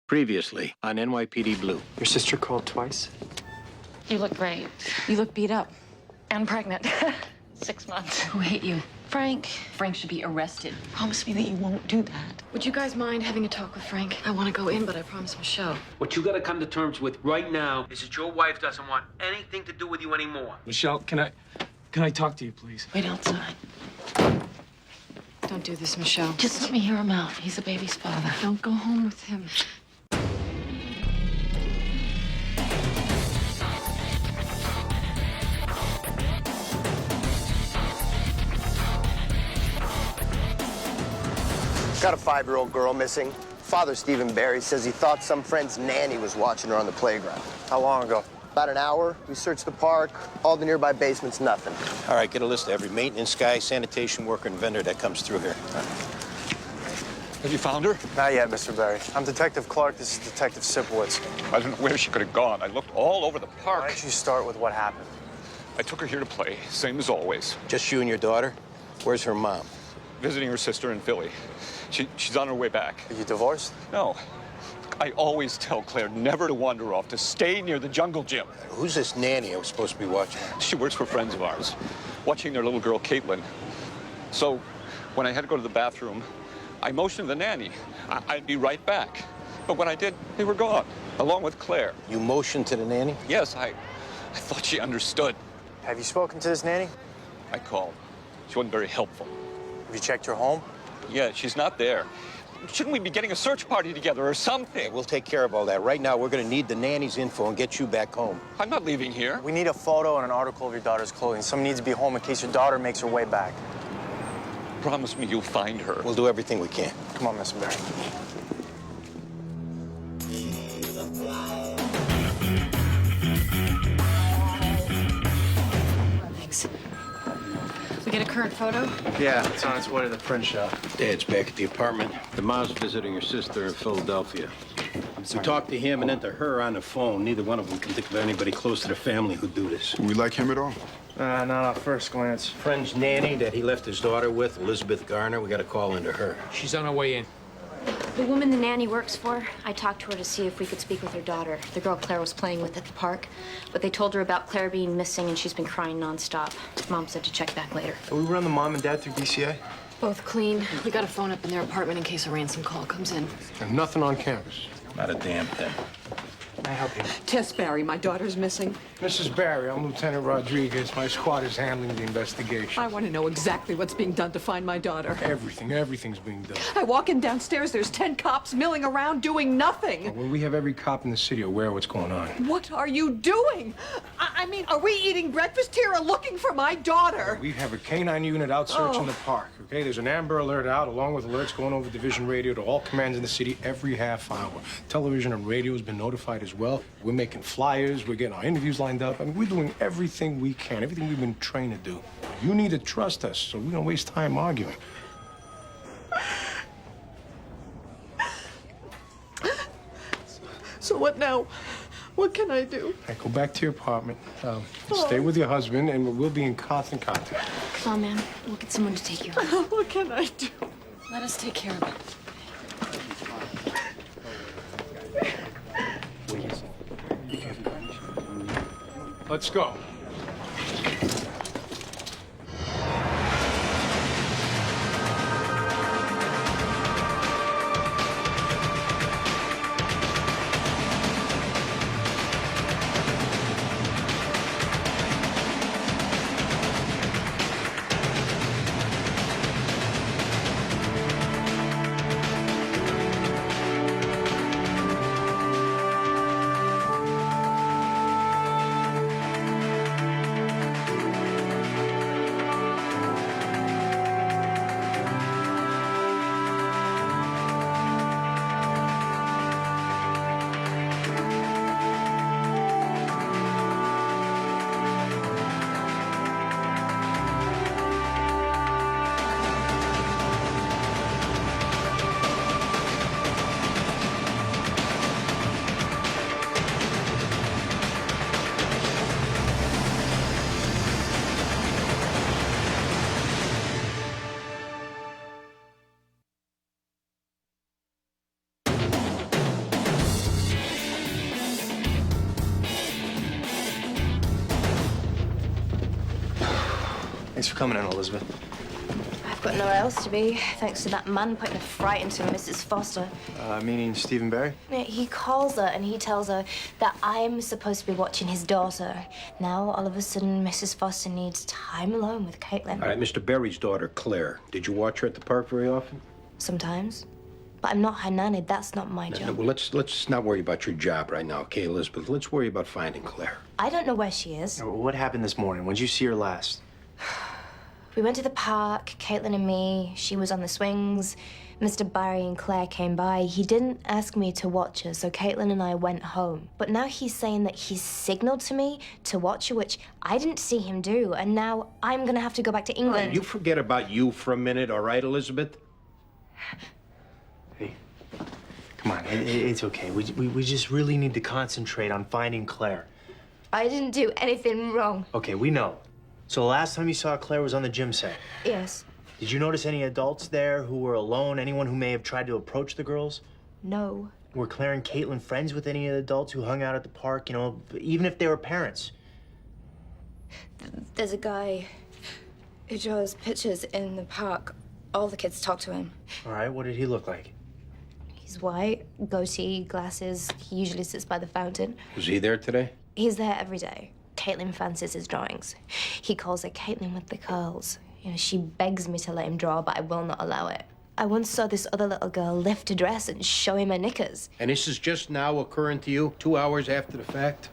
Previously on NYPD Blue. Your sister called twice? You look great. You look beat up. And pregnant. 6 months. Who hit you? Frank. Frank should be arrested. Promise me that you won't do that. Would you guys mind having a talk with Frank? I want to go in, but I promised Michelle. What you gotta come to terms with right now is that your wife doesn't want anything to do with you anymore. Michelle, can I talk to you, please? Wait outside. Don't do this, Michelle. Just let me hear him out. He's the baby's father. Don't go home with him. Got a 5-year-old girl missing. Father, Stephen Barry, says he thought some friend's nanny was watching her on the playground. How long ago? About an hour. We searched the park, all the nearby basements, nothing. All right, get a list of every maintenance guy, sanitation worker, and vendor that comes through here. Have you found her? Not yet, Mr. Barry. I'm Detective Clark. This is Detective Sipowicz. I don't know where she could have gone. I looked all over the park. Why don't you start with what happened? I took her here to play, same as always. Just you and your daughter? Where's her mom? Visiting her sister in Philly. She's on her way back. Are you divorced? No. I always tell Claire never to wander off, to stay near the jungle gym. Who's this nanny I was supposed to be watching? She works for friends of ours, watching their little girl, Caitlin. So when I had to go to the bathroom, I motioned the nanny. I'd be right back. But when I did, they were gone, along with Claire. You motioned to the nanny? Yes, I thought she understood. Have you spoken to this nanny? I called. She wasn't very helpful. Have you checked her home? Yeah, she's not there. Shouldn't we be getting a search party together or something? We'll take care of all that. Right now, we're going to need the nanny's info and get you back home. I'm not leaving here. We need a photo and an article of your daughter's clothing. Someone needs to be home in case your daughter makes her way back. Promise me you'll find her. We'll do everything we can. Come on, Mr. Barry. Thanks. We get a current photo? Yeah, it's on its way to the print shop. Dad's back at the apartment. The mom's visiting her sister in Philadelphia. We talked to him and then to her on the phone. Neither one of them can think of anybody close to the family who'd do this. We like him at all? Not at first glance. Friend's nanny that he left his daughter with, Elizabeth Garner, we got a call into her. She's on her way in. The woman the nanny works for, I talked to her to see if we could speak with her daughter, the girl Claire was playing with at the park. But they told her about Claire being missing, and she's been crying nonstop. Mom said to check back later. We run the mom and dad through DCA? Both clean. We got a phone up in their apartment in case a ransom call comes in. And nothing on campus. Not a damn thing. Can I help you? Tess Barry, my daughter's missing. Mrs. Barry, I'm Lieutenant Rodriguez. My squad is handling the investigation. I want to know exactly what's being done to find my daughter. Everything's being done. I walk in downstairs, there's 10 cops milling around doing nothing. Well, we have every cop in the city aware of what's going on. What are you doing? I mean, are we eating breakfast here or looking for my daughter? We have a canine unit out searching the park, okay? There's an Amber Alert out, along with alerts going over division radio to all commands in the city every half hour. Television and radio has been notified as well. We're making flyers, we're getting our interviews lined up. I mean, we're doing everything we can, everything we've been trained to do. You need to trust us, so we don't waste time arguing. So what now? What can I do? All right, go back to your apartment. Stay with your husband, and we'll be in constant contact. Come on, man. We'll get someone to take you. What can I do? Let us take care of it. Let's go. Thanks for coming in, Elizabeth. I've got nowhere else to be, thanks to that man putting a fright into Mrs. Foster. Meaning Stephen Barry? Yeah, he calls her and he tells her that I'm supposed to be watching his daughter. Now, all of a sudden, Mrs. Foster needs time alone with Caitlin. All right, Mr. Berry's daughter, Claire. Did you watch her at the park very often? Sometimes. But I'm not her nanny. That's not my No, job. well, let's not worry about your job right now, okay, Elizabeth? Let's worry about finding Claire. I don't know where she is. What happened this morning? When did you see her last? We went to the park, Caitlin and me. She was on the swings. Mr. Barry and Claire came by. He didn't ask me to watch her, so Caitlin and I went home. But now he's saying that he signaled to me to watch her, which I didn't see him do. And now I'm gonna have to go back to England. You forget about you for a minute, all right, Elizabeth? Hey, come on. It's okay. We just really need to concentrate on finding Claire. I didn't do anything wrong. Okay, we know. So the last time you saw Claire was on the gym set. Yes. Did you notice any adults there who were alone? Anyone who may have tried to approach the girls? No. Were Claire and Caitlin friends with any of the adults who hung out at the park, you know, even if they were parents? There's a guy who draws pictures in the park. All the kids talk to him. All right, what did he look like? He's white, goatee, glasses. He usually sits by the fountain. Was he there today? He's there every day. Caitlin fancies his drawings. He calls her Caitlin with the curls. You know, she begs me to let him draw, but I will not allow it. I once saw this other little girl lift a dress and show him her knickers. And this is just now occurring to you, 2 hours after the fact?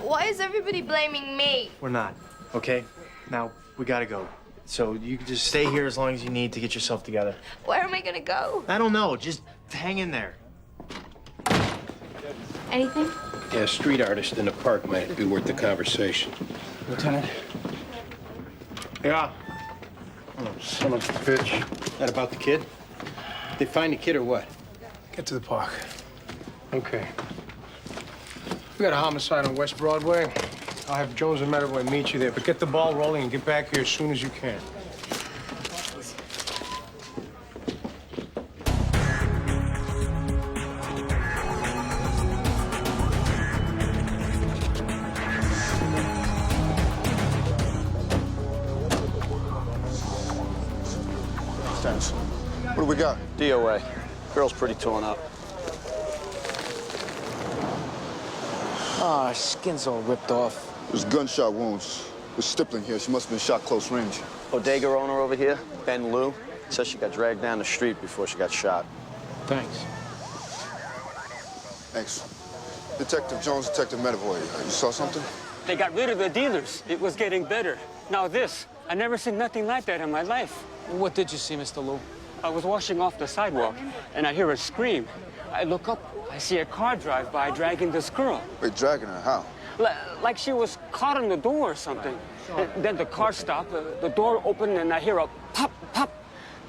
Why is everybody blaming me? We're not, okay? Now, we gotta go. So you can just stay here as long as you need to get yourself together. Where am I gonna go? I don't know, just hang in there. Anything? Yeah, a street artist in the park might be worth the conversation. Lieutenant? Yeah. Oh, son of a bitch. That about the kid? They find the kid or what? Get to the park. Okay. We got a homicide on West Broadway. I'll have Jones and Medaway meet you there, but get the ball rolling and get back here as soon as you can. What do we got? DOA. Girl's pretty torn up. Ah, her skin's all ripped off. There's gunshot wounds. There's stippling here. She must have been shot close range. Bodega owner over here, Ben Liu, says she got dragged down the street before she got shot. Thanks. Thanks. Detective Jones, Detective Medavoy. You saw something? They got rid of the dealers. It was getting better. Now this. I never seen nothing like that in my life. What did you see, Mr. Liu? I was washing off the sidewalk, and I hear a scream. I look up. I see a car drive by dragging this girl. Wait, dragging her? How? Like she was caught on the door or something. And then the car stopped, the door opened, and I hear a pop, pop.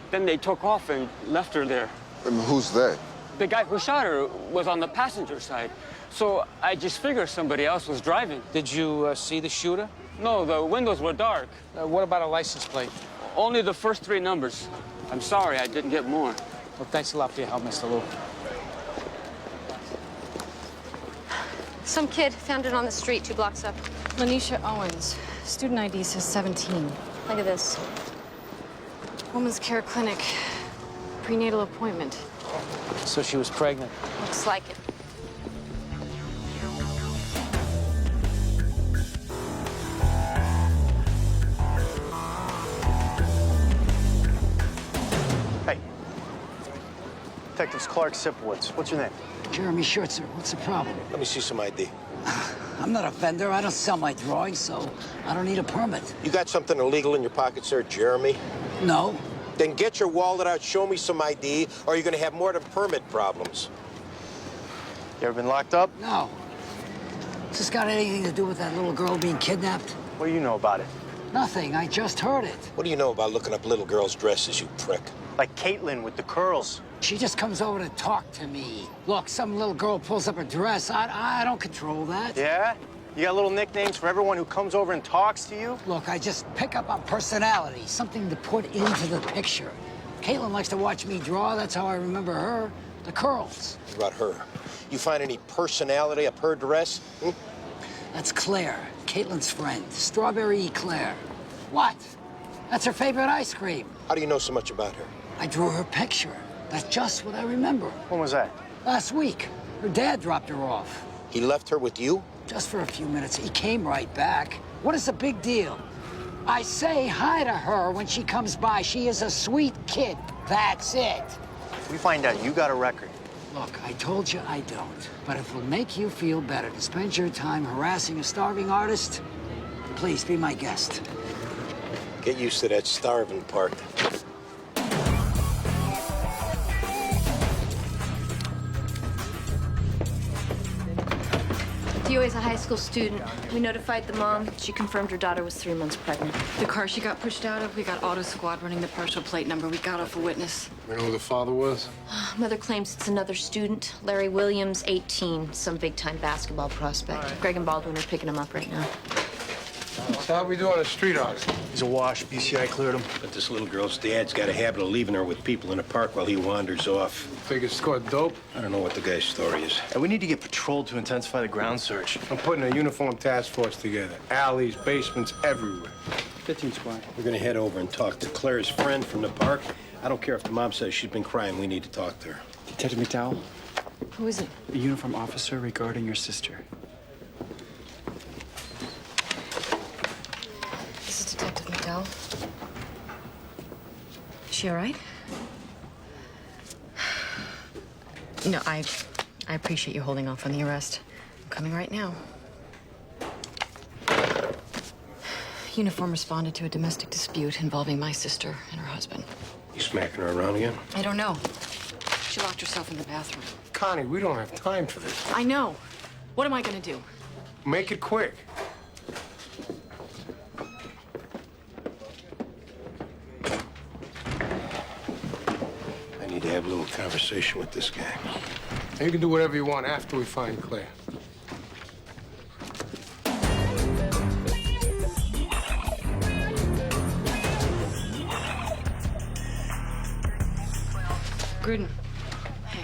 Then they took off and left her there. I mean, who's they? The guy who shot her was on the passenger side. So I just figured somebody else was driving. Did you see the shooter? No, the windows were dark. What about a license plate? Only the first 3 numbers. I'm sorry, I didn't get more. Well, thanks a lot for your help, Mr. Liu. Some kid found it on the street 2 blocks up. Lanisha Owens. Student ID says 17. Look at this. Women's Care Clinic. Prenatal appointment. So she was pregnant. Looks like it. Hey. Detectives Clark Sipowicz. What's your name? Jeremy Schertzer. What's the problem? Let me see some ID. I'm not a vendor. I don't sell my drawings, so I don't need a permit. You got something illegal in your pocket, sir, Jeremy? No. Then get your wallet out, show me some ID, or you're gonna have more than permit problems. You ever been locked up? No. Has this got anything to do with that little girl being kidnapped? What do you know about it? Nothing. I just heard it. What do you know about looking up little girls' dresses, you prick? Like Caitlin with the curls. She just comes over to talk to me. Look, some little girl pulls up her dress. I don't control that. Yeah? You got little nicknames for everyone who comes over and talks to you? Look, I just pick up on personality, something to put into the picture. Caitlin likes to watch me draw. That's how I remember her. The curls. What about her? You find any personality up her dress? That's Claire, Caitlin's friend. Strawberry Claire. What? That's her favorite ice cream. How do you know so much about her? I drew her picture. That's just what I remember. When was that? Last week, her dad dropped her off. He left her with you? Just for a few minutes. He came right back. What is the big deal? I say hi to her when she comes by. She is a sweet kid. That's it. If we find out you got a record. Look, I told you I don't. But if it'll make you feel better to spend your time harassing a starving artist, please be my guest. Get used to that starving part. Theo is a high school student. We notified the mom. She confirmed her daughter was 3 months pregnant. The car she got pushed out of, we got auto squad running the partial plate number. We got off a witness. You know who the father was? Mother claims it's another student, Larry Williams, 18, some big-time basketball prospect. Greg and Baldwin are picking him up right now. So how we do on a street art? He's a wash. BCI cleared him. But this little girl's dad's got a habit of leaving her with people in the park while he wanders off. Think it's scored dope? I don't know what the guy's story is. And we need to get patrol to intensify the ground search. I'm putting a uniform task force together. Alleys, basements, everywhere. 15 squad. We're gonna head over and talk to Claire's friend from the park. I don't care if the mom says she's been crying. We need to talk to her. Detective McDowell, Who is it? a uniform officer regarding your sister. This is Detective McDowell. Is she all right? No, I appreciate you holding off on the arrest. I'm coming right now. Uniform responded to a domestic dispute involving my sister and her husband. You smacking her around again? I don't know. She locked herself in the bathroom. Connie, we don't have time for this. I know. What am I gonna do? Make it quick. I need to have a little conversation with this guy. You can do whatever you want after we find Claire. Gruden. Hey.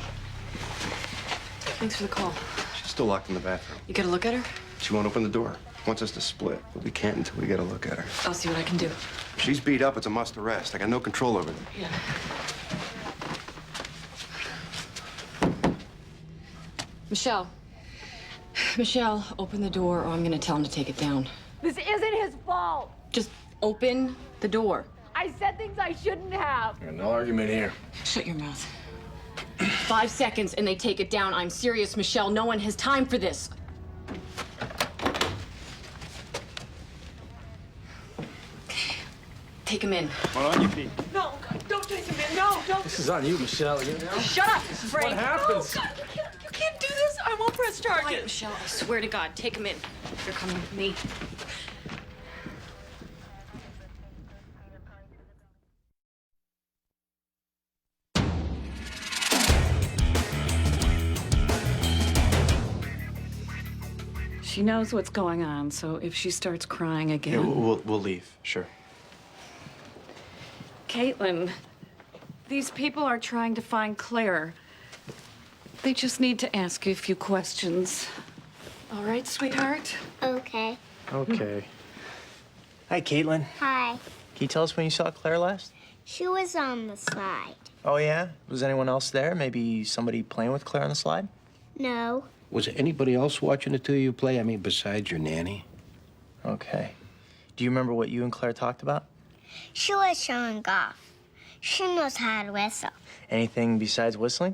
Thanks for the call. She's still locked in the bathroom. You get a look at her? She won't open the door. Wants us to split, but we can't until we get a look at her. I'll see what I can do. If she's beat up, it's a must arrest. I got no control over them. Yeah. Michelle. Michelle, open the door or I'm gonna tell him to take it down. This isn't his fault. Just open the door. I said things I shouldn't have. No argument here. Shut your mouth. 5 seconds and they take it down. I'm serious, Michelle. No one has time for this. Take him in. On your feet. No, don't take him in. No, don't. This is on you, Michelle. Shut up, Frank. What happens? No, God, you can't do this. I won't press charges. Quiet, Michelle. I swear to God, take him in. You're coming with me. She knows what's going on, so if she starts crying again... Yeah, we'll leave, sure. Caitlin, these people are trying to find Claire. They just need to ask you a few questions. All right, sweetheart? Okay. Okay. Hi, Caitlin. Hi. Can you tell us when you saw Claire last? She was on the slide. Oh, yeah? Was anyone else there? Maybe somebody playing with Claire on the slide? No. Was there anybody else watching the two of you play? I mean, besides your nanny? Okay. Do you remember what you and Claire talked about? She was showing off. She knows how to whistle. Anything besides whistling?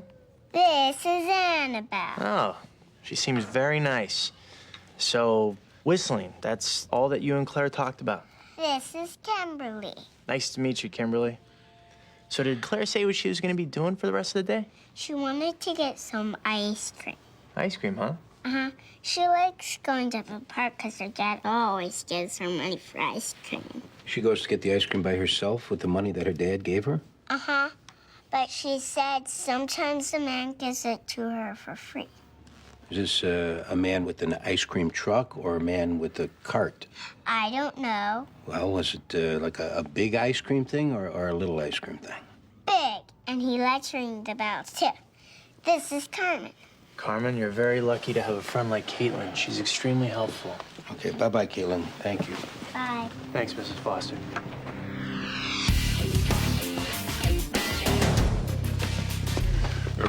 This is Annabelle. Oh, she seems very nice. So, whistling, that's all that you and Claire talked about. This is Kimberly. Nice to meet you, Kimberly. So did Claire say what she was going to be doing for the rest of the day? She wanted to get some ice cream. Ice cream, huh? Uh-huh. She likes going to the park because her dad always gives her money for ice cream. She goes to get the ice cream by herself with the money that her dad gave her? Uh-huh. But she said sometimes the man gives it to her for free. Is this a man with an ice cream truck or a man with a cart? I don't know. Well, was it like a big ice cream thing or a little ice cream thing? Big. And he likes ringing the bells, too. This is Carmen. Carmen, you're very lucky to have a friend like Caitlin. She's extremely helpful. Okay, bye-bye, Caitlin. Thank you. Bye. Thanks, Mrs. Foster.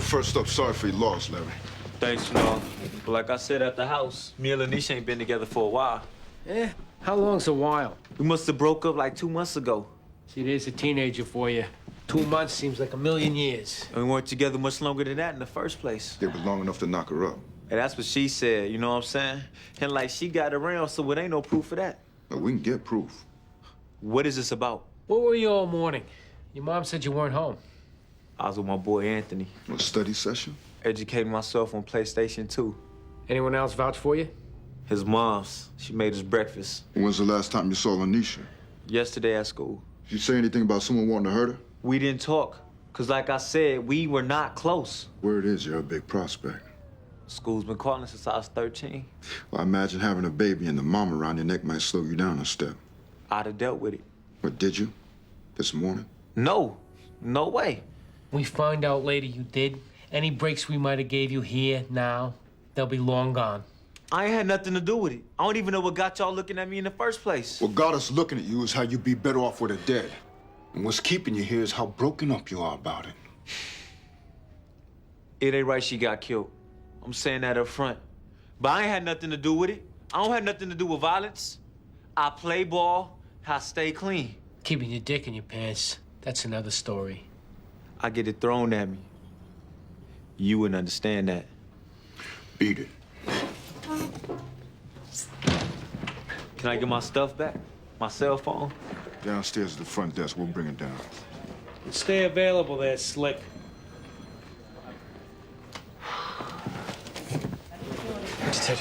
First up, sorry for your loss, Larry. Thanks, no. But like I said at the house, me and Lanisha ain't been together for a while. How long's a while? We must have broke up like 2 months ago. See, there's a teenager for you. 2 months seems like a million years. And we weren't together much longer than that in the first place. It was long enough to knock her up. And that's what she said, you know what I'm saying? And like she got around, so it ain't no proof of that. But we can get proof. What is this about? Where were you all morning? Your mom said you weren't home. I was with my boy Anthony. A study session? Educating myself on PlayStation 2. Anyone else vouch for you? His mom's. She made us breakfast. When's the last time you saw Lanisha? Yesterday at school. Did you say anything about someone wanting to hurt her? We didn't talk. Cause like I said, we were not close. Word is you're a big prospect. School's been calling since I was 13. Well, I imagine having a baby and the mom around your neck might slow you down a step. I'd have dealt with it. But did you? This morning? No. No way. We find out later you did. Any breaks we might have gave you here, now, they'll be long gone. I ain't had nothing to do with it. I don't even know what got y'all looking at me in the first place. What got us looking at you is how you'd be better off with her dead. And what's keeping you here is how broken up you are about it. It ain't right she got killed. I'm saying that up front. But I ain't had nothing to do with it. I don't have nothing to do with violence. I play ball, I stay clean. Keeping your dick in your pants, that's another story. I get it thrown at me. You wouldn't understand that. Beat it. Can I get my stuff back? My cell phone? Downstairs at the front desk. We'll bring it down. Stay available there, Slick. Thanks.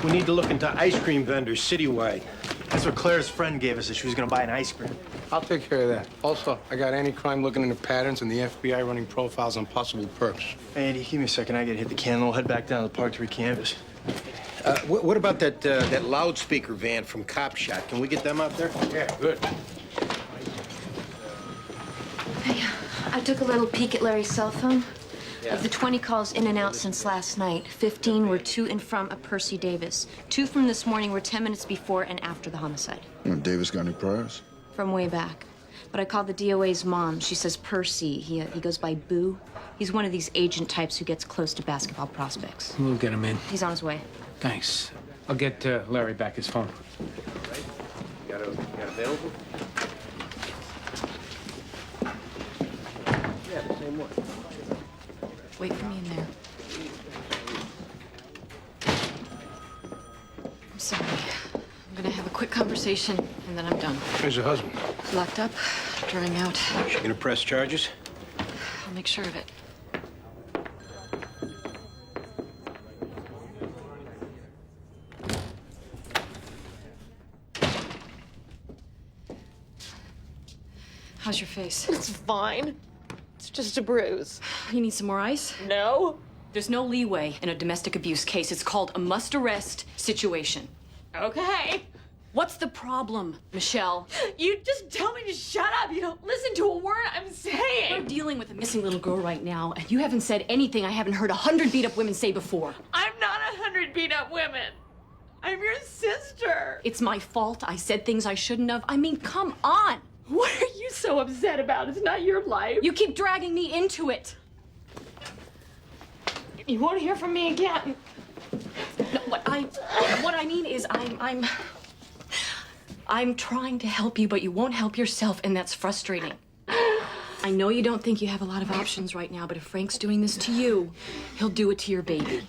We need to look into ice cream vendors citywide. That's what Claire's friend gave us, that she was gonna buy an ice cream. I'll take care of that. Also, I got anti-crime looking into patterns and the FBI running profiles on possible perps. Hey, Andy, give me a second. I gotta hit the can. We'll head back down to the park to recanvass. What about that loudspeaker van from Cop Shot? Can we get them out there? Yeah, good. Hey, I took a little peek at Larry's cell phone. Of the 20 calls in and out since last night, 15 were to and from a Percy Davis. 2 from this morning were 10 minutes before and after the homicide. Davis got any priors? From way back. But I called the DOA's mom. She says Percy. He goes by Boo. He's one of these agent types who gets close to basketball prospects. We'll get him in. He's on his way. Thanks. I'll get Larry back his phone. You got available? Yeah, the same one. Wait for me in there. I'm sorry. I'm gonna have a quick conversation, and then I'm done. Where's your husband? Locked up, drying out. She gonna press charges? I'll make sure of it. How's your face? It's fine. It's just a bruise. You need some more ice? No. There's no leeway in a domestic abuse case. It's called a must-arrest situation. Okay. What's the problem, Michelle? You just tell me to shut up. You don't listen to a word I'm saying. We're dealing with a missing little girl right now, and you haven't said anything I haven't heard 100 beat-up women say before. I'm not 100 beat-up women. I'm your sister. It's my fault. I said things I shouldn't have. I mean, come on. What are you so upset about? It's not your life. You keep dragging me into it. You won't hear from me again. No, what I mean is I'm trying to help you, but you won't help yourself, and that's frustrating. I know you don't think you have a lot of options right now, but if Frank's doing this to you, he'll do it to your baby.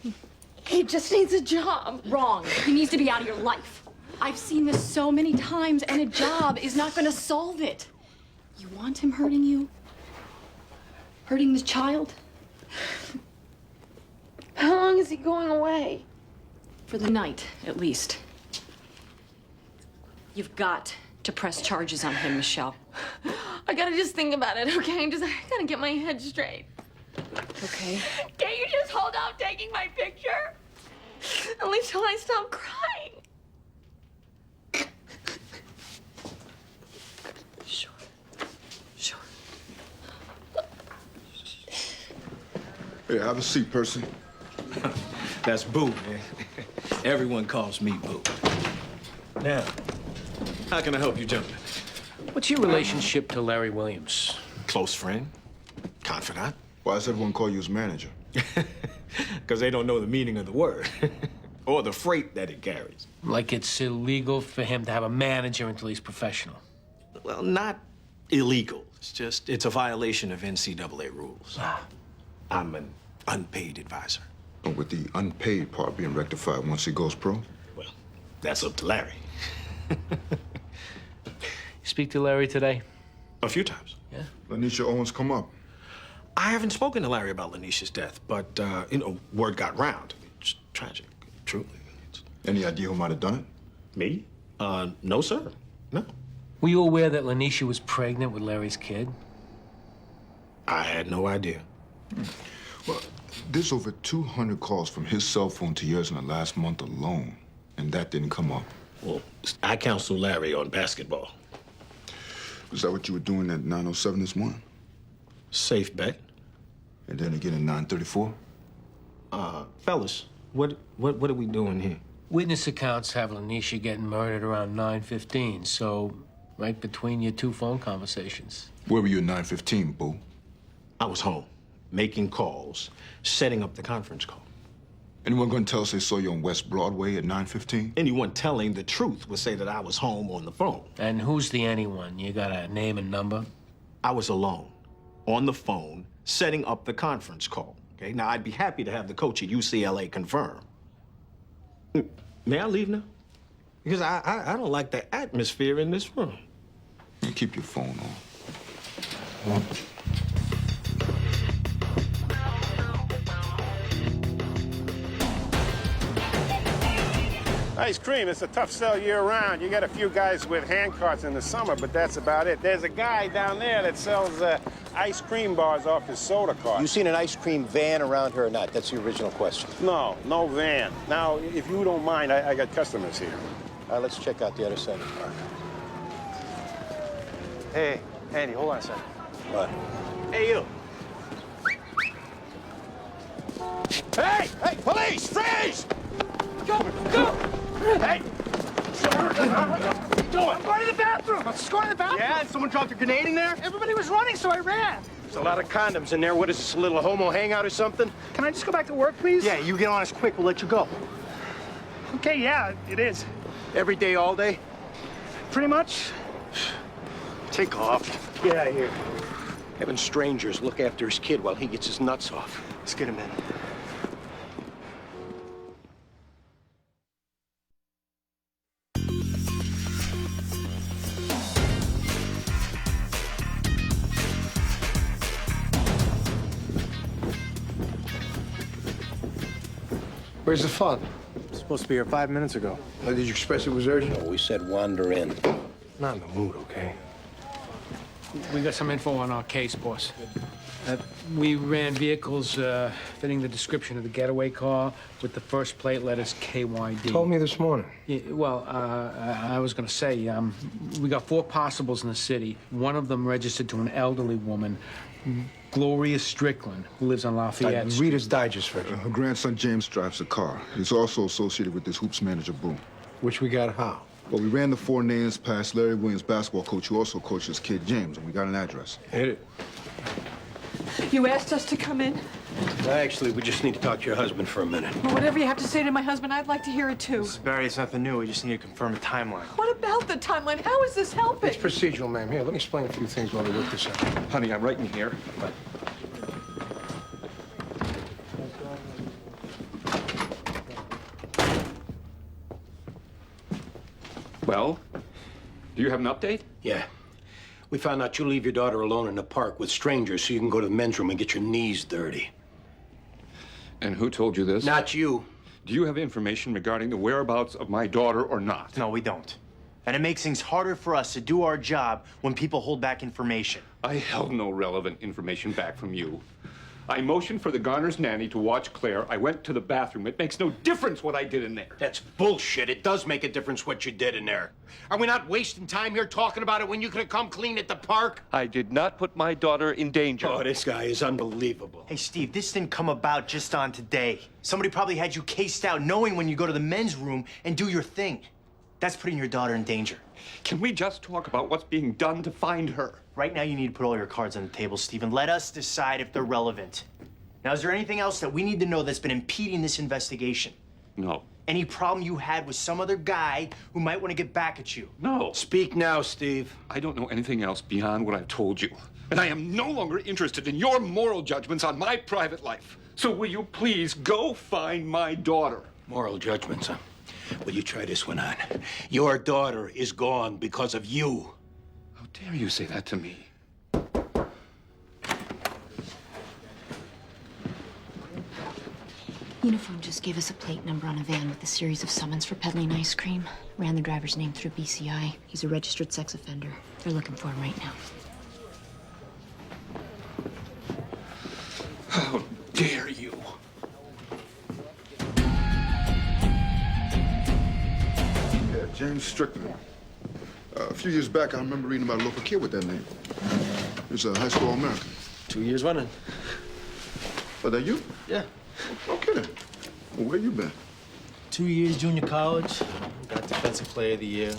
He just needs a job. Wrong. He needs to be out of your life. I've seen this so many times, and a job is not going to solve it. You want him hurting you? Hurting this child? How long is he going away? For the night, at least. You've got to press charges on him, Michelle. I gotta just think about it, okay? I gotta get my head straight. Okay. Can't you just hold off taking my picture? At least till I stop crying. Sure. Hey, have a seat, Percy. That's Boo, man. Everyone calls me Boo. Now, how can I help you, gentlemen? What's your relationship to Larry Williams? Close friend, confidant. Why does everyone call you his manager? Because they don't know the meaning of the word or the freight that it carries. Like it's illegal for him to have a manager until he's professional. Well, not illegal. It's a violation of NCAA rules. I'm an unpaid advisor. But with the unpaid part being rectified once he goes pro? Well, that's up to Larry. Speak to Larry today? A few times. Yeah? Lanisha Owens come up. I haven't spoken to Larry about Lanisha's death, but, word got round. It's tragic, truly. Any idea who might have done it? Me? No, sir. No. Were you aware that Lanisha was pregnant with Larry's kid? I had no idea. Well, there's over 200 calls from his cell phone to yours in the last month alone, and that didn't come up. Well, I counsel Larry on basketball. Was that what you were doing at 9:07 this morning? Safe bet. And then again at 9:34? Fellas, what are we doing here? Witness accounts have Lanisha getting murdered around 9:15, so right between your two phone conversations. Where were you at 9:15, Boo? I was home, making calls, setting up the conference call. Anyone gonna tell us they saw you on West Broadway at 9:15? Anyone telling the truth would say that I was home on the phone. And who's the anyone? You got a name and number? I was alone, on the phone, setting up the conference call. Okay, now I'd be happy to have the coach at UCLA confirm. May I leave now? Because I don't like the atmosphere in this room. And keep your phone on. Ice cream, it's a tough sell year-round. You got a few guys with hand carts in the summer, but that's about it. There's a guy down there that sells ice cream bars off his soda cart. You seen an ice cream van around here or not? That's the original question. No van. Now, if you don't mind, I got customers here. All right, let's check out the other side of the park. Hey, Andy, hold on a second. What? Hey, you. Hey! Hey, police! Freeze! Go! Hey! What are you doing? I'm going to the bathroom. I was just going to the bathroom. Yeah, and someone dropped a grenade in there? Everybody was running, so I ran. There's a lot of condoms in there. What is this, a little homo hangout or something? Can I just go back to work, please? Yeah, you get on us quick, we'll let you go. Okay, yeah, it is. Every day, all day? Pretty much. Take off. Get out of here. Having strangers look after his kid while he gets his nuts off. Let's get him in. Where's the fun? Supposed to be here 5 minutes ago. Did you express it was urgent? No, we said wander in. Not in the mood, okay? We got some info on our case, boss. We ran vehicles fitting the description of the getaway car with the first plate letters KYD. Told me this morning. Yeah, well, I was going to say, we got 4 possibles in the city. One of them registered to an elderly woman, Gloria Strickland, who lives on Lafayette Street. Reader's Digest version. Her grandson James drives the car. He's also associated with this hoops manager, Boo. Which we got how? Well, we ran the 4 names past Larry Williams' basketball coach, who also coached his kid, James, and we got an address. Hit it. You asked us to come in? Actually, we just need to talk to your husband for a minute. Well, whatever you have to say to my husband, I'd like to hear it too. Mrs. Barry, it's nothing new. We just need to confirm a timeline. What about the timeline? How is this helping? It's procedural, ma'am. Here, let me explain a few things while we work this out. Honey, I'm writing here. Well, do you have an update? Yeah. We found out you leave your daughter alone in the park with strangers so you can go to the men's room and get your knees dirty. And who told you this? Not you. Do you have information regarding the whereabouts of my daughter or not? No, we don't. And it makes things harder for us to do our job when people hold back information. I held no relevant information back from you. I motioned for the Garner's nanny to watch Claire. I went to the bathroom. It makes no difference what I did in there. That's bullshit. It does make a difference what you did in there. Are we not wasting time here talking about it when you could have come clean at the park? I did not put my daughter in danger. Oh, this guy is unbelievable. Hey, Steve, this didn't come about just on today. Somebody probably had you cased out knowing when you go to the men's room and do your thing. That's putting your daughter in danger. Can we just talk about what's being done to find her? Right now, you need to put all your cards on the table, Steve, and let us decide if they're relevant. Now, is there anything else that we need to know that's been impeding this investigation? No. Any problem you had with some other guy who might want to get back at you? No. Speak now, Steve. I don't know anything else beyond what I've told you. And I am no longer interested in your moral judgments on my private life. So will you please go find my daughter? Moral judgments, huh? Well, you try this one on. Your daughter is gone because of you. How dare you say that to me? Uniform just gave us a plate number on a van with a series of summons for peddling ice cream. Ran the driver's name through BCI. He's a registered sex offender. They're looking for him right now. How dare you? Yeah, James Strickland. A few years back, I remember reading about a local kid with that name. He was a high school All-American. 2 years running. Oh, that you? Yeah. Okay then. Well, where you been? 2 years junior college. Got Defensive Player of the Year.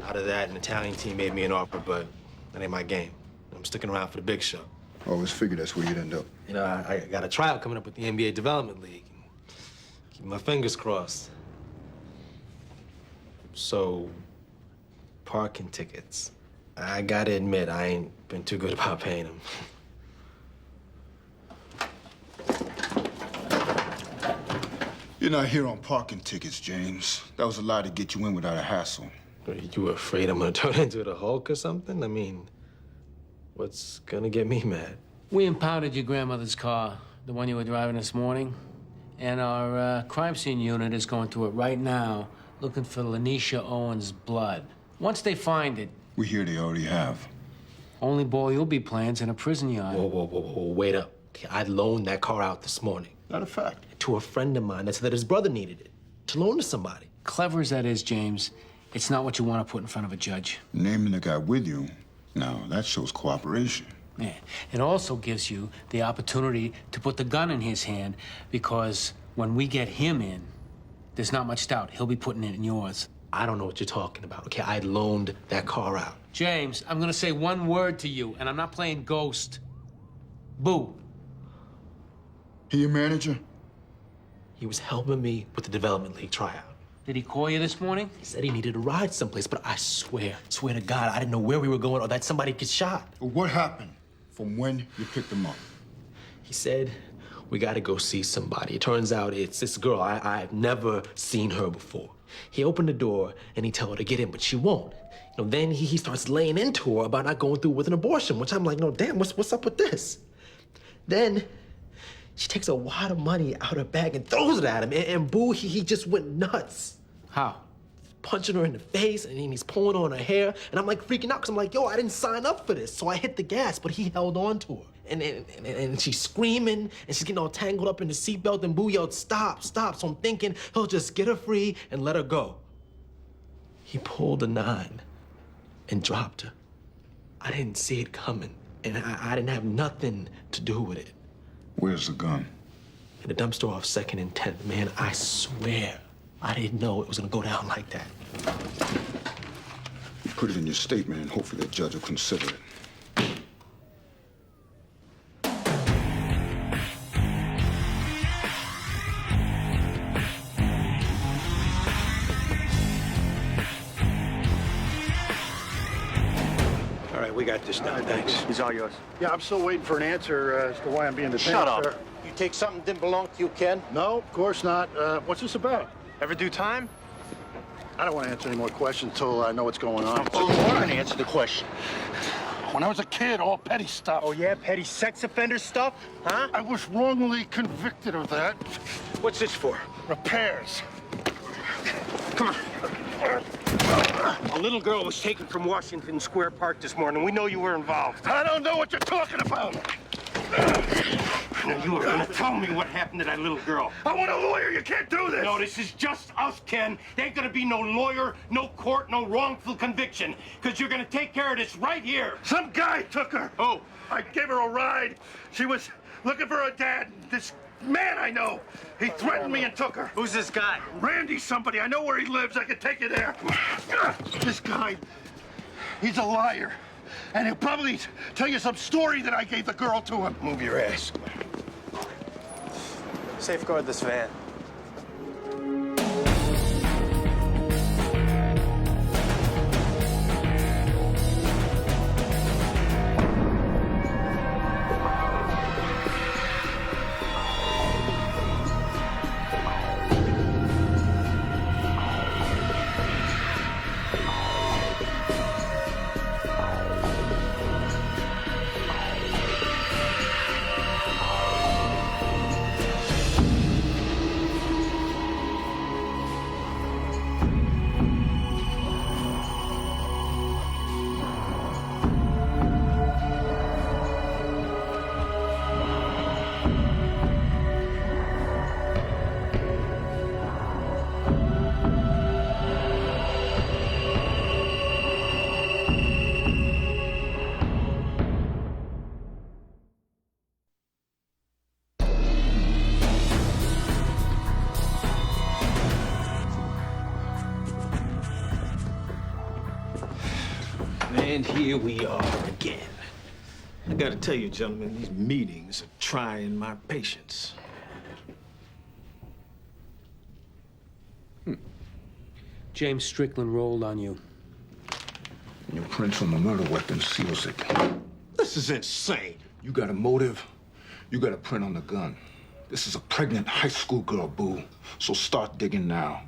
Out of that, an Italian team made me an offer, but that ain't my game. I'm sticking around for the big show. I always figured that's where you'd end up. You know, I got a tryout coming up with the NBA Development League. Keep my fingers crossed. So, parking tickets. I gotta admit, I ain't been too good about paying them. You're not here on parking tickets, James. That was a lie to get you in without a hassle. You afraid I'm gonna turn into the Hulk or something? I mean, what's gonna get me mad? We impounded your grandmother's car, the one you were driving this morning. And our crime scene unit is going through it right now, looking for Lanisha Owens' blood. Once they find it... We hear they already have. Only ball you'll be playing's in a prison yard. Whoa, wait up. Okay, I loaned that car out this morning. Not a fact. To a friend of mine that said that his brother needed it. To loan to somebody. Clever as that is, James, it's not what you want to put in front of a judge. Naming the guy with you, now that shows cooperation. Yeah. It also gives you the opportunity to put the gun in his hand, because when we get him in, there's not much doubt he'll be putting it in yours. I don't know what you're talking about, okay? I loaned that car out. James, I'm gonna say one word to you, and I'm not playing ghost. Boo. He your manager? He was helping me with the Development League tryout. Did he call you this morning? He said he needed a ride someplace, but I swear to God, I didn't know where we were going or that somebody gets shot. What happened from when you picked him up? He said, we gotta go see somebody. It turns out it's this girl. I've never seen her before. He opened the door and he told her to get in, but she won't. You know, then he starts laying into her about not going through with an abortion, which I'm like, no, damn, what's up with this? Then she takes a wad of money out her bag and throws it at him, and Boo, he just went nuts. How? Punching her in the face, and then he's pulling on her hair, and I'm like freaking out, because I'm like, yo, I didn't sign up for this. So I hit the gas, but he held on to her. And she's screaming, and she's getting all tangled up in the seatbelt, and Boo yelled, stop, stop. So I'm thinking he'll just get her free and let her go. He pulled a 9 and dropped her. I didn't see it coming, and I didn't have nothing to do with it. Where's the gun? In the dumpster off 2nd and 10th, man, I swear, I didn't know it was gonna go down like that. You put it in your statement, and hopefully the judge will consider it. All right, we got this now, thanks. He's all yours. Yeah, I'm still waiting for an answer as to why I'm being detained. Shut up. Sir. You take something that didn't belong to you, Ken? No, of course not. What's this about? Ever do time? I don't want to answer any more questions until I know what's going on. Oh, you are going to answer the question. When I was a kid, all petty stuff. Oh, yeah? Petty sex offender stuff? Huh? I was wrongly convicted of that. What's this for? Repairs. Come on. A little girl was taken from Washington Square Park this morning. We know you were involved. I don't know what you're talking about. Now, You were gonna tell me what happened to that little girl. I want a lawyer. You can't do this. No, this is just us, Ken. There ain't gonna be no lawyer, no court, no wrongful conviction. Because you're gonna take care of this right here. Some guy took her. Oh. I gave her a ride. She was looking for her dad. This man I know, he threatened me and took her. Who's this guy? Randy somebody. I know where he lives. I can take you there. This guy, he's a liar. And he'll probably tell you some story that I gave the girl to him. Move your ass. Safeguard this van. And here we are again. I gotta tell you, gentlemen, these meetings are trying my patience. James Strickland rolled on you. And your prints on the murder weapon seals it. This is insane. You got a motive, you got a print on the gun. This is a pregnant high school girl, Boo. So start digging now.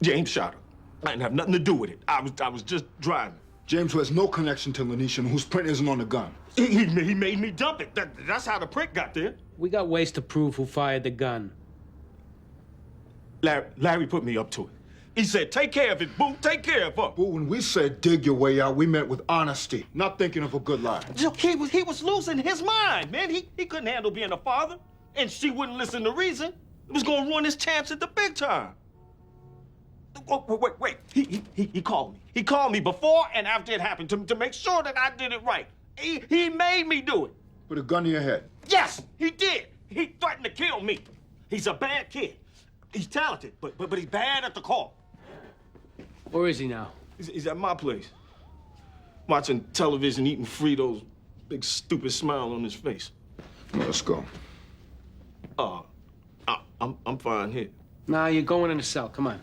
James shot her. I didn't have nothing to do with it. I was just driving. James, who has no connection to Lanisha and whose print isn't on the gun. He made me dump it. That's how the print got there. We got ways to prove who fired the gun. Larry put me up to it. He said, take care of it, Boo. Take care of her. Boo, when we said dig your way out, we meant with honesty, not thinking of a good lie. He was losing his mind, man. He couldn't handle being a father. And she wouldn't listen to reason. It was gonna ruin his chance at the big time. Oh, wait. He called me. He called me before and after it happened to make sure that I did it right. He made me do it. With a gun to your head? Yes, he did. He threatened to kill me. He's a bad kid. He's talented, but he's bad at the call. Where is he now? He's at my place. Watching television, eating Fritos, big stupid smile on his face. Well, let's go. I'm fine here. Nah, you're going in the cell. Come on.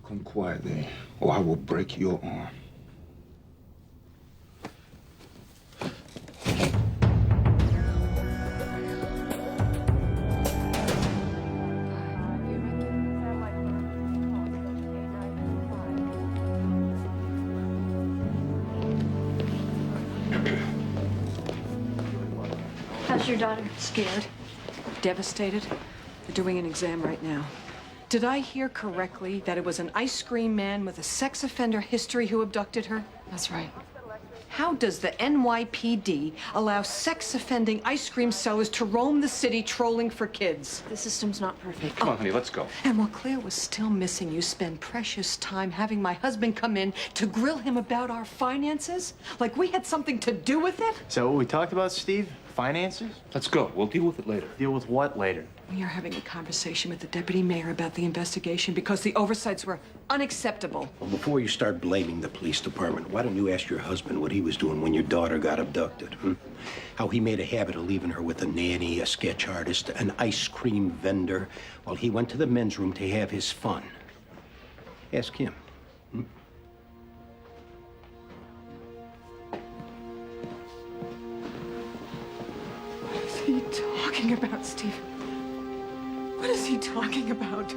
Come quietly, or I will break your arm. How's your daughter? Scared, devastated. They're doing an exam right now. Did I hear correctly that it was an ice cream man with a sex offender history who abducted her? That's right. How does the NYPD allow sex-offending ice cream sellers to roam the city trolling for kids? The system's not perfect. Come on, honey, let's go. And while Claire was still missing, you spend precious time having my husband come in to grill him about our finances? Like we had something to do with it? Is that what we talked about, Steve? Finances? Let's go. We'll deal with it later. Deal with what later? We are having a conversation with the deputy mayor about the investigation because the oversights were unacceptable. Well, before you start blaming the police department, why don't you ask your husband what he was doing when your daughter got abducted? How he made a habit of leaving her with a nanny, a sketch artist, an ice cream vendor, while he went to the men's room to have his fun. Ask him. What is he talking about, Steve? What is he talking about?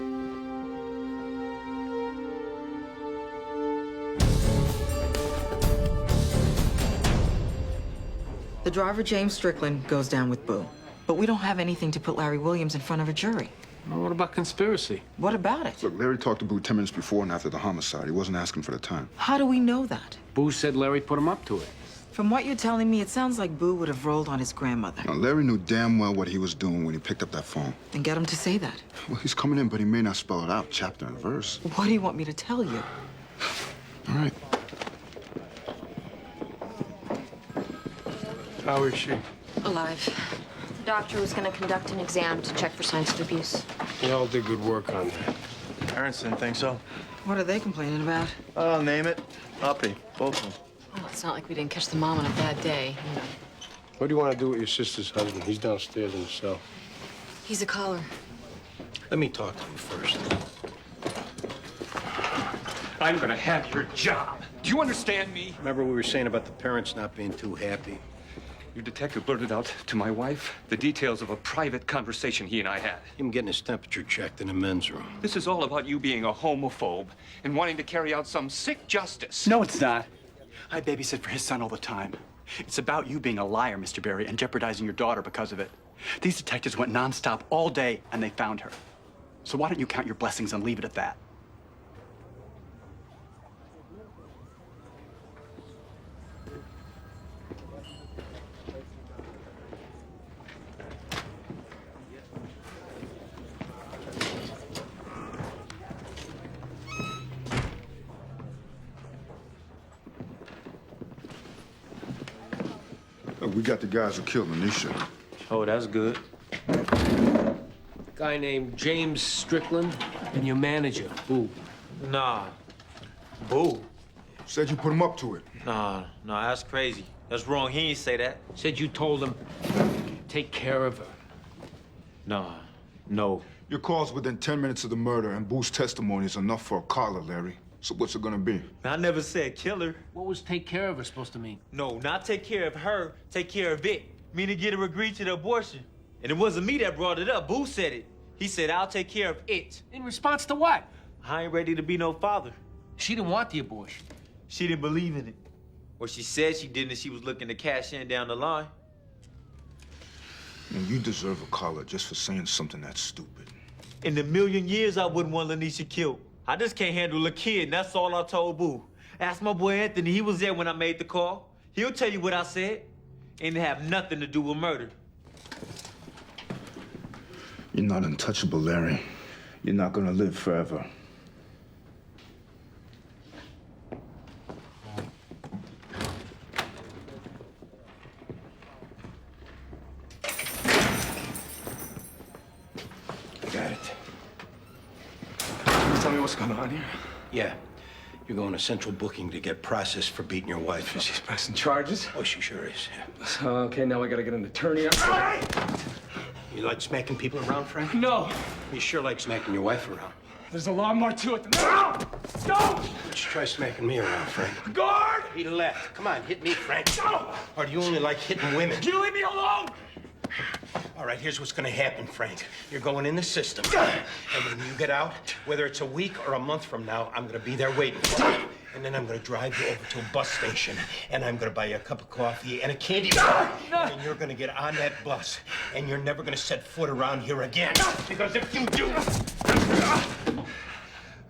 The driver, James Strickland, goes down with Boo. But we don't have anything to put Larry Williams in front of a jury. Well, what about conspiracy? What about it? Look, Larry talked to Boo 10 minutes before and after the homicide. He wasn't asking for the time. How do we know that? Boo said Larry put him up to it. From what you're telling me, it sounds like Boo would have rolled on his grandmother. Now, Larry knew damn well what he was doing when he picked up that phone. Then get him to say that. Well, he's coming in, but he may not spell it out chapter and verse. What do you want me to tell you? All right. How is she? Alive. The doctor was going to conduct an exam to check for signs of abuse. Y'all did good work on that. Parents didn't think so. What are they complaining about? I'll name it. Uppy. Both of them. Well, it's not like we didn't catch the mom on a bad day. What do you want to do with your sister's husband? He's downstairs in the cell. He's a caller. Let me talk to him first. I'm gonna have your job. Do you understand me? Remember we were saying about the parents not being too happy? Your detective blurted out to my wife the details of a private conversation he and I had. Him getting his temperature checked in the men's room. This is all about you being a homophobe and wanting to carry out some sick justice. No, it's not. I babysit for his son all the time. It's about you being a liar, Mr. Barry, and jeopardizing your daughter because of it. These detectives went nonstop all day, and they found her. So why don't you count your blessings and leave it at that? Look, we got the guys who killed Anisha. Oh, that's good. Guy named James Strickland and your manager, Boo. Nah. Boo. Said you put him up to it. Nah, that's crazy. That's wrong. He ain't say that. Said you told him, take care of her. Nah, no. Your call's within 10 minutes of the murder, and Boo's testimony is enough for a collar, Larry. So what's it gonna be? I never said kill her. What was take care of her supposed to mean? No, not take care of her, take care of it. Meaning get her agreed to the abortion. And it wasn't me that brought it up. Boo said it. He said, I'll take care of it. In response to what? I ain't ready to be no father. She didn't want the abortion. She didn't believe in it. Or she said she didn't and she was looking to cash in down the line. And you deserve a collar just for saying something that stupid. In a million years, I wouldn't want Lanisha killed. I just can't handle a kid, and that's all I told Boo. Ask my boy Anthony. He was there when I made the call. He'll tell you what I said. And it have nothing to do with murder. You're not untouchable, Larry. You're not gonna live forever. I got it. Can you tell me what's going on here? Yeah. You're going to central booking to get processed for beating your wife. She's pressing charges? Oh, she sure is, yeah. So, okay, now I gotta get an attorney. You like smacking people around, Frank? No. You sure like smacking your wife around. There's a lot more to it than that. No! Why don't you try smacking me around, Frank? Guard! He left. Come on, hit me, Frank. No! Or do you only like hitting women? You leave me alone! All right, here's what's gonna happen, Frank. You're going in the system. And when you get out, whether it's a week or a month from now, I'm gonna be there waiting for you. And then I'm gonna drive you over to a bus station, and I'm gonna buy you a cup of coffee and a candy bar. And you're gonna get on that bus, and you're never gonna set foot around here again. Because if you do,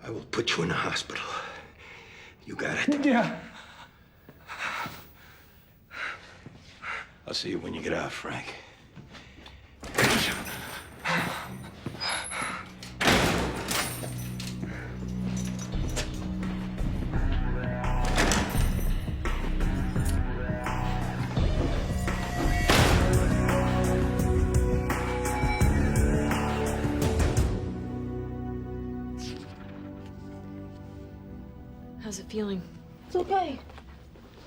I will put you in the hospital. You got it? Yeah. I'll see you when you get out, Frank. How's it feeling? It's okay.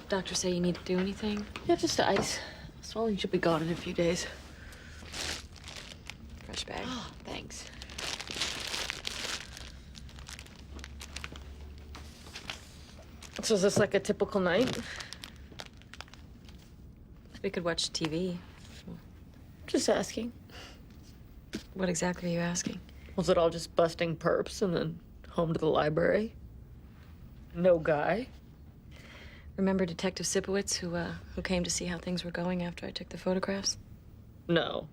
Doctor say you need to do anything? Yeah, just the ice. Swelling should be gone in a few days. Fresh bag. Oh, thanks. So is this like a typical night? We could watch TV. Just asking. What exactly are you asking? Was it all just busting perps and then home to the library? No guy? Remember Detective Sipowicz, who came to see how things were going after I took the photographs? No.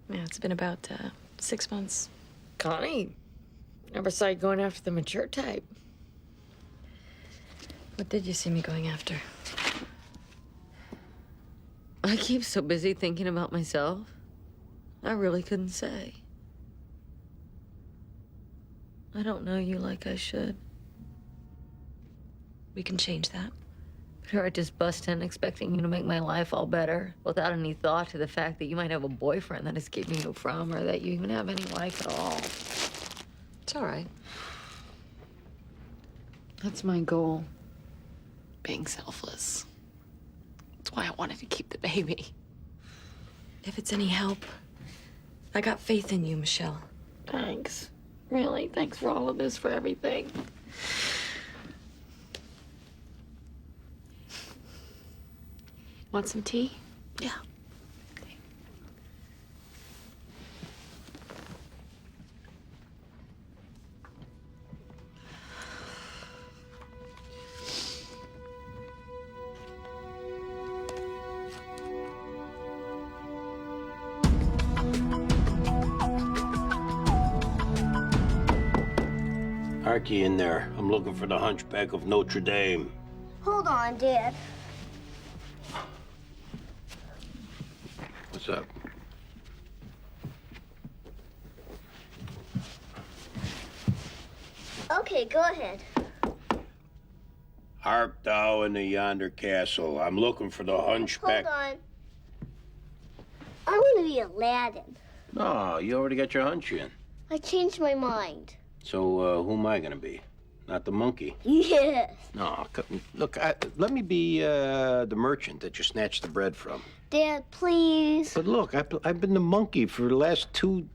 Yeah, it's been about 6 months. Connie, never saw you going after the mature type. What did you see me going after? I keep so busy thinking about myself, I really couldn't say. I don't know you like I should. We can change that. But here I just bust in expecting you to make my life all better without any thought to the fact that you might have a boyfriend that is keeping you from, or that you even have any life at all. It's all right. That's my goal. Being selfless. That's why I wanted to keep the baby. If it's any help, I got faith in you, Michelle. Thanks. Really, thanks for all of this, for everything. Want some tea? Yeah. Archie in there. I'm looking for the Hunchback of Notre Dame. Hold on, Dad. What's up? Okay, go ahead. Hark thou in the yonder castle. I'm looking for the Hunchback. Hold on. I want to be Aladdin. No, you already got your hunch in. I changed my mind. So, who am I gonna be? Not the monkey? Yes. No, look, let me be the merchant that you snatched the bread from. Dad, please. But look, I've been the monkey for the last 2...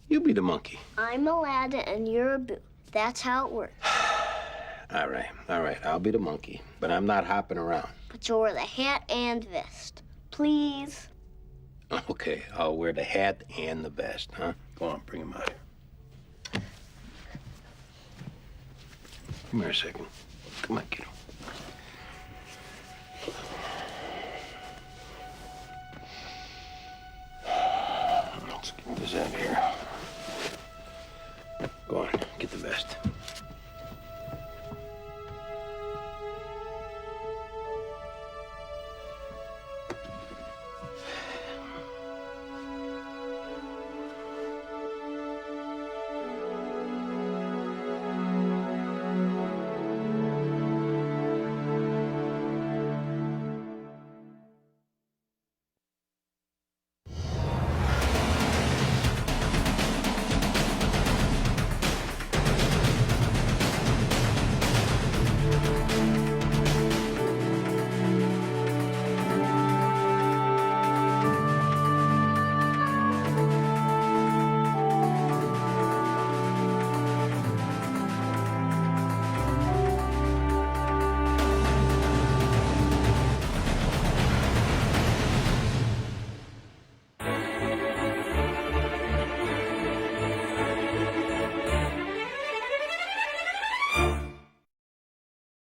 You be the monkey. I'm Aladdin and you're Abu. That's how it works. All right, I'll be the monkey, but I'm not hopping around. But you'll wear the hat and vest. Please. Okay, I'll wear the hat and the vest, huh? Go on, bring him out here. Come here a second. Come on, kiddo.